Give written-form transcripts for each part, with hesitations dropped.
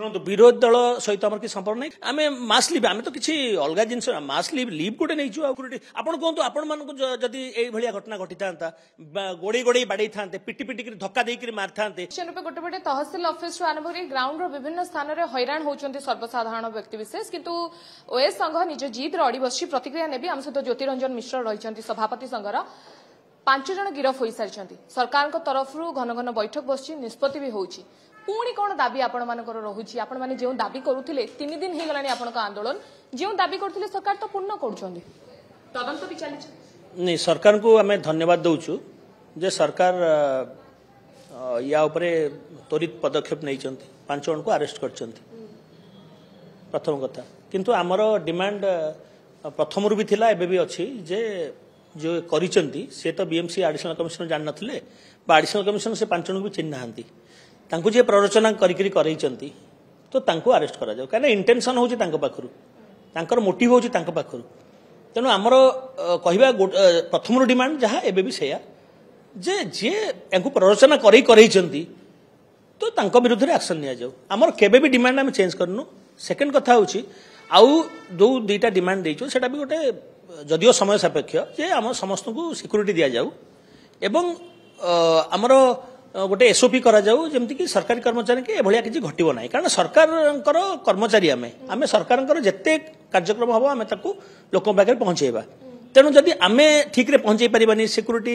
शुणु विरोधी दल सहित आम कि संपर्क नहीं आम मास लिव आम तो किसी अलग जिन मास लिव लिव गोटे नहीं आपड़ कहतु आपण मानक जदि ये घटना घटी था गोड़े गोड़े बाड़े था पिटी पिटिक धक्का देकर मारि था रूपे गोटे गोटे तहसिल ऑफिस आरंभ कर ग्राउंड विभिन्न स्थान में हैरान होती सर्वसाधारण व्यक्तिविशेष किंतु ओएस संघ निज जिद अड़ी बसी प्रतिक्रिया नेबी आम सहित ज्योतिरंजन मिश्र रही सभापति संघर 5 जन गिरफ हो सारी सरकार तरफ घन घन बैठक बस निष्पत्ति भी होची पुणी कौन दाबी आपण मानकर रहुची आपण माने जो दाबी करुथिले 3 दिन हे गलानी आपण का आंदोलन जो दाबी करथिले सरकार तो पूर्ण करूछंदी तदंत भी चली नहीं सरकार को आम धन्यवाद दउछु जे सरकार या उपरे त्वरित पदक्षेप नहीं 5 जन को अरेस्ट करछंती प्रथम कथा किंतु आमर डिमांड प्रथम भी थिला एबे भी अछि जे जो करिसंती से तो बीएमसी एडिशनल कमिश्नर जान नथिले बा एडिशनल कमिश्नर से 5 जन को चिन्ह नांती तांको जे प्ररोचना करिसंती तो तांको अरेस्ट करा जाऊ काना इंटेंशन होची तांको पाखरु तांकर मोटिव होची तांको पाखरु तेनु हमर कहबा प्रथम डिमांड जहा एबे भी सेया जे जे एंको प्ररोचना करिसंती तो तांको विरुद्ध रे एक्शन निया जाऊ हमर केबे भी डिमांड हम चेंज करनु सेकंड कथा होची आउ जो दुईटा डिमांड देइछो सेटा भी गोटे जदियो समय सापेक्ष जे हम समस्त को सिक्यूरिटी दिया जाऊ एवं हमर गोटे एसओपी करा जाऊ जेमति कि सरकारी कर्मचारी के एभलिया किछि घटिबो नाही कारण सरकार कर्मचारी आमे सरकार जेते कार्यक्रम हबो आमे ताकू लोक पाखे पहुंचेबा तेणु जदि आमे ठीक रे पहुंचे परिबानी सिक्यूरिटी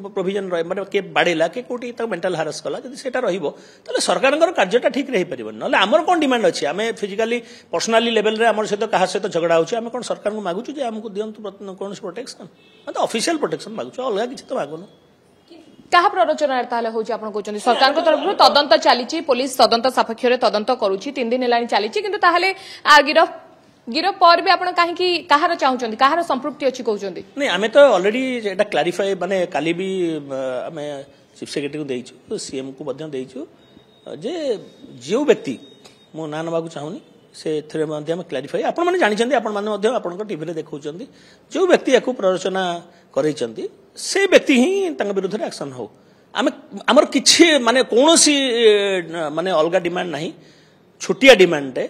प्रोविजन रहे माने के बाडेला के कोटी त मेंटल हारास कला जदि सेटा रहिबो तले सरकारनगर कार्यटा ठीक रही परिबन नले हमर कोन डिमांड अछि आमे फिजिकली पर्सनली लेवल रे हमर सहित कहा सहित झगड़ा होछि आमे कोन सरकार को मागुछु जे हमको दियंतु कोन प्रोटेक्शन मतलब ऑफिशियल प्रोटेक्शन मागुछु अलगा किछि तो मागुनु क्या प्ररोचना ताले होची आपण कहउछन सरकार को तरफ तदंत चली पुलिस तदंत सपक्ष रे तदंत करूची 3 दिन हेलानी चली किंतु ताहले गिरफ पर भी आपण काहे की कहार चाहुचंदी कहार संपृक्ति अछि कहउचंदी नहीं आमे तो ऑलरेडी एटा क्लैरिफाई माने काली भी आमे चीफ सेक्रेटरी को देइछु सीएम को बध्य देइछु जे जो व्यक्ति मो ना नबा को चाहुनी से थरे मध्ये हम क्लैरिफाई आपण माने जानि चंदी आपण माने मध्ये आपण को टीवी रे देखौचंदी जो व्यक्ति याकू प्ररोचना करैचंदी से व्यक्ति ही तांग विरुद्ध रे एक्शन हो आमे हमर किछि माने कोनोसी माने अलगा डिमांड नाही छोटिया डिमांड है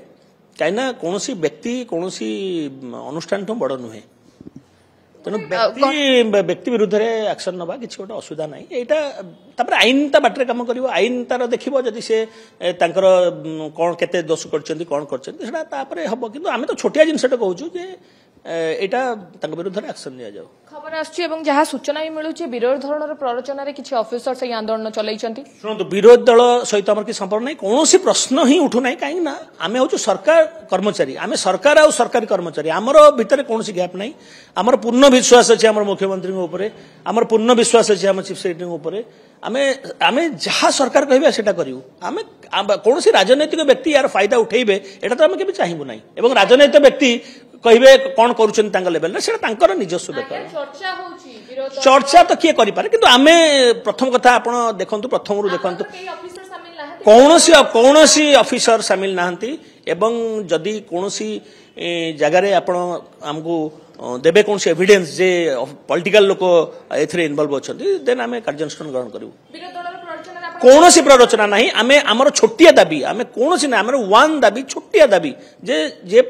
कहीं कौन व्यक्ति कौन अनुष्ठान तो बड़ नुहे तेणु व्यक्ति विरुद्ध एक्शन नवा कि गोटे असुविधा ना यहाँ आईन ता बाटर कम कर आईन तार देखो जदि से कौन केते दोष कर हम कि आम तो छोटिया जिनसा कहूँ यहाँ विरुद्ध एक्शन नि जाऊ खबर आसुची सूचना भी मिलूची विरोधी धरण प्ररोचन किसी ऑफिसर से आंदोलन चलैछंती शुणु विरोधी दल सहित आम कि संपर्क नहीं कौन प्रश्न ही उठू ना कहीं आम हूँ सरकार कर्मचारी आम सरकार आ सरकारी कर्मचारी आमर भितर कौन गैप नहीं आमर पूर्ण विश्वास अच्छे आम मुख्यमंत्री आमर पूर्ण विश्वास अच्छे आम चीफ सेक्रेटरी आम जहाँ सरकार कहे से करूँ आम कौन राजनैतिक व्यक्ति यार फायदा उठेबे एटा तो आम के चाहबू ना एवं राजनैतिक व्यक्ति कहे कौन कर लेवल निजस्व चर्चा तो किए करें कि आम प्रथम कथा आप देखु प्रथम देखु कौन ऑफिसर सामिल नहांती एवं जदि कौन जगार आप आमको देवे कौन एविडेंस जे पॉलिटिकल लोक ए इनवॉल्व अच्छा देन आम कार्यानुष्ठान ग्रहण करूँ कौन प्ररोचना ना आम आमर छोटिया दाबी आम कौन ना आम वन दाबी छोटिया दाबी जे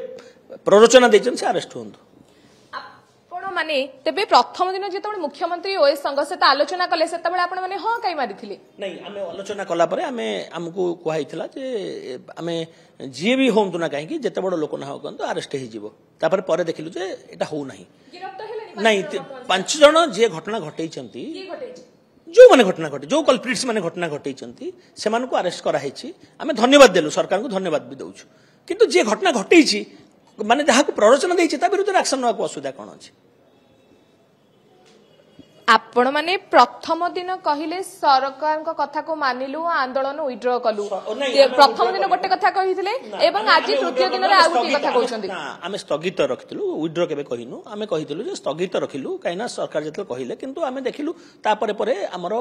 प्ररोचना देचन से अरेस्ट होंदु माने तेबे प्रथम दिन जेते मुख्यमंत्री ओएस संघ सहित आलोचना कले सेते बेले आपण माने हां काई मारिथिले नहीं आमे आलोचना कला परे आमे हमको कहैथिला जे आमे जे भी होंतु ना काहे कि जेते बड़ लोक ना हो कन तो अरेस्ट हे जिवो तापर परे देखिलु जे एटा हो नाही गिरफ्त तो हेले नहीं 5 जण जे घटना घटैचंती जो माने घटना घटे जो कल्प्रिट्स माने घटना घटैचंती से मानको अरेस्ट करा हेछि आमे धन्यवाद देलु सरकार को धन्यवाद भी दउछु किंतु जे घटना घटैछि माने जहा को प्ररोचना देछि ता विरुद्ध एक्शन नवा को असुविधा कोन अछि आपण माने प्रथम दिन कहिले सरकार को कथा को मानिलु आंदोलन विड्रॉ कलु प्रथम दिन गोटे कथा कहिथिले एवं आज तृतीय दिन रे आउ की कथा कहउछंती आमे स्थगित रखितलु विड्रॉ केबे कहिनु आमे कहितलु जे स्थगित रखिलु काइना सरकार जतले कहिले किंतु आमे देखिलु ता परे परे हमरो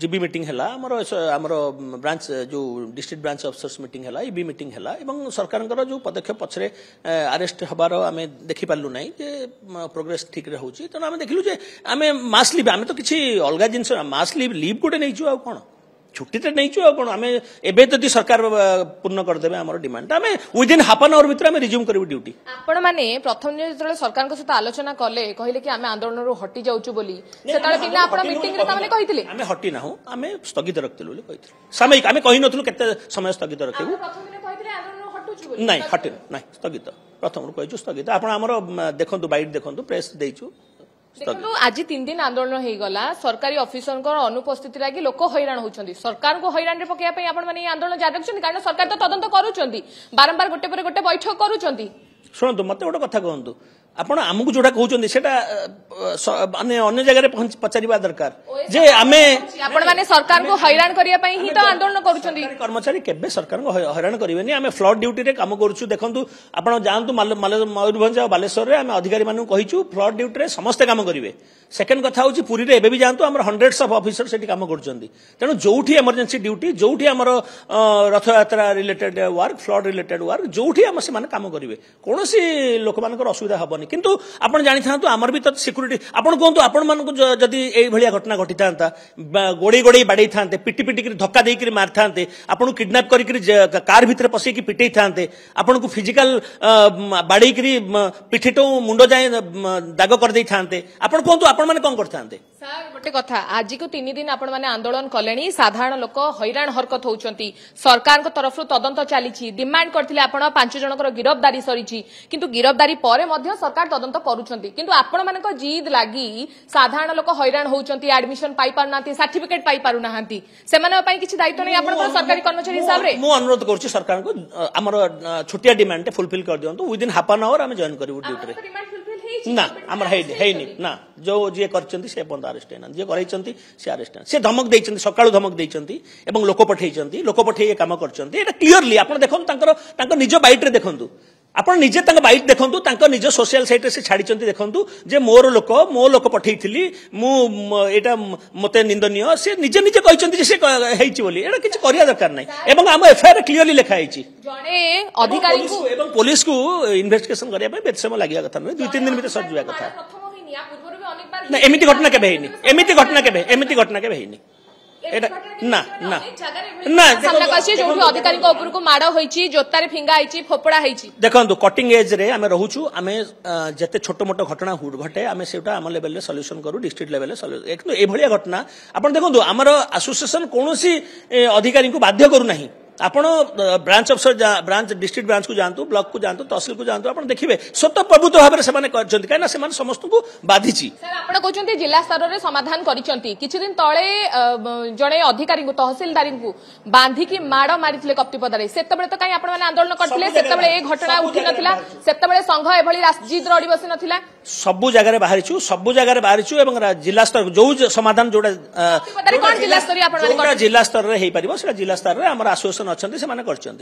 जीबी मीटिंग हला हमरो ब्रांच जो डिस्ट्रिक्ट ब्रांच ऑफिसर्स मीटिंग हला ईबी मीटिंग हला एवं सरकारनकर जो पदक्षेप पछरे अरेस्ट हबार आमे देखि पालु नै जे प्रोग्रेस ठीक रे होची त आमे देखिलु जे आमे मास लिव आम तो किसी अलग जिन मास लिव गोटे नहीं कौन छुट्टी नहीं कौन आम एवं जदि सरकार पूर्ण करदे आम डिमांड आम विदिन हाफ एन आवर भर आम रिज्यूम करूँ ड्यूटी। आपण मैंने प्रथम जो सरकार सहित आलोचना कले कहले कि आम आंदोलन हटि जाऊँ बोली आम हटि ना आम स्थगित रखिलु सामयिक आम कही नु केते समय स्थगित रखू ना हटि ना स्थगित प्रथम कही स्थगित आप देखु बैठ देखु प्रेस देचु देखो आज 3 दिन आंदोलन हो गला सरकारी ऑफिसर अनुपस्थिति लगी लोक हैरान होती सरकार को हैरान रे पकेया आपण माने आंदोलन जारी रखछन कारण सरकार तो तदंत करूछंती बारंबार गोटे पर गोटे बैठक करूछंती। शुणु मत गोटे कथा कहतु आपण आमको जोटा कहउछंती सेटा माने अन्य जगह रे पचारिबा दरकार जे आमे आपण माने सरकार को हैरान करिया पई ही तो आंदोलन करूछंती। कर्मचारी केबे सरकार को हैरान करिवेनी आमे फ्लड ड्यूटी रे काम करूछु देखंतु आपण जानतु मयूरभंज आ बालेश्वर रे आमे अधिकारी मानु कहिछु फ्लड ड्यूटी रे समस्त काम करिवे। सेकंड कथा होची पुरी रे एबे भी जानतु हमर हंड्रेड्स ऑफ ऑफिसर सेठी काम करूछंती तेनु जोठी इमरजेंसी ड्यूटी जोठी हमर Rath Yatra related work flood related work जोठी हम से माने काम करिवे कोनोसी लोक मानकर असुविधा हबनी किंतु आपण जानि थांतु हमर भी तो सिक्युरिटी आपण कोंतु आपण मान जदी एई भलिया घटना घटी थांता गोड़ी गोड़ी बाडई थांते पिटी पिटी कर धक्का देई कर मार थांते आपण किडनैप करी कर कार भीतर पसई की पिटई थांते आपण को फिजिकल बाडई करी पिठिटो मुंडो जाय दाग कर देई थांते आपण कोंतु आपण माने कोन करथांते। सर गोटे कथा आज को 3 दिन आपण माने आंदोलन कलेनी साधारण लोक हैरान हरकत होउचंती सरकार को तरफ तदंत चली डिमांड करथिले आपण 5 जनकर गिरफ्तारी सरीची किंतु गिरफ्तारी परे मध्य सरकार तदंत करूचंती किंतु आपण मानक जिद लागी साधारण लोक हैरान होउचंती एडमिशन पाई पारुनांती सर्टिफिकेट पाई पारुनांती सेमाने पई किछि दायित्व नै आपण सरकारी कर्मचारी हिसाब रे मु अनुरोध करछि सरकार को हमर छोटिया डिमांड फुलफिल कर दियंतु विदिन हाफ एन आवर हम जॉइन करिवु ड्यूटी रे ना हमर हेनी ना जो जे करचंती से बंद अरेस्ट है ना जे करैचंती से अरेस्ट है से धमक देइचंती सकाळु धमक देइचंती एवं लोक पठेई काम करचंती एटा क्लियरली आपण देखन तांकर निज बाइट रे देखंतु आपण निजे तांका बाइट देखंतु तांका निज सोशल साइट रे से छाडिचंती देखंतु जे मो लोक पठेइथिली मु एटा मते निंदनीय से निजे निजे कहिचंती जे से हेइची बोली एटा किछ करिया दरकार नै एवं हम एफआईआर क्लियरली लिखा हेइची जणे अधिकारी को एवं पुलिस को इन्वेस्टिगेशन करिया पे बेत समय लागिया कथा नै 2-3 दिन भीतर सर जुआ कथा ना एमिति घटना केबे हेइनी एमिति घटना केबे हेइनी ना ना ना सामना कछि जो अधिकारी को ऊपर को माडो होईची जोतारे फिंगा आईची फोपड़ा होईची देखंतु कटिंग एज रे आमे रहूछु आमे जते छोटो मोटो घटना हुड घटे आमे सेटा आम लेवल रे सॉल्यूशन करू डिस्ट्रिक्ट लेवल रे सॉल्यूशन एक ए भलिया घटना आपण देखंतु हमर एसोसिएशन कोनोसी अधिकारी को बाध्य करू नाही आपण ब्रांच अफसर ब्रांच डिस्ट्रिक्ट ब्रांच को जानतु ब्लॉक को जानतु तहसील को जानतु आपण देखिबे स्वतः प्रभुत्व भाबरे सेमाने करचंती काना सेमाने समस्त को बाधिची। सर आपण कहचंती जिला स्तर रे समाधान करिसंती किछि दिन तळे जणे अधिकारी को तहसीलदारी को बांधी की माडो मारिथिले कप्तिपदारे सेतबेले तो काई आपण माने आंदोलन करथिले सेतबेले ए घटना उठी नथिला सेतबेले संघ एभली राजनीति रडी बसी नथिला सब जगह रे बाहरिछु एवं जिला स्तर जो समाधान जोडा कोन जिला स्तर आपण माने जिला स्तर रे हेई परिबो सेटा जिला स्तर रे हमर एसोसिएशन अछंती से माने करचंती।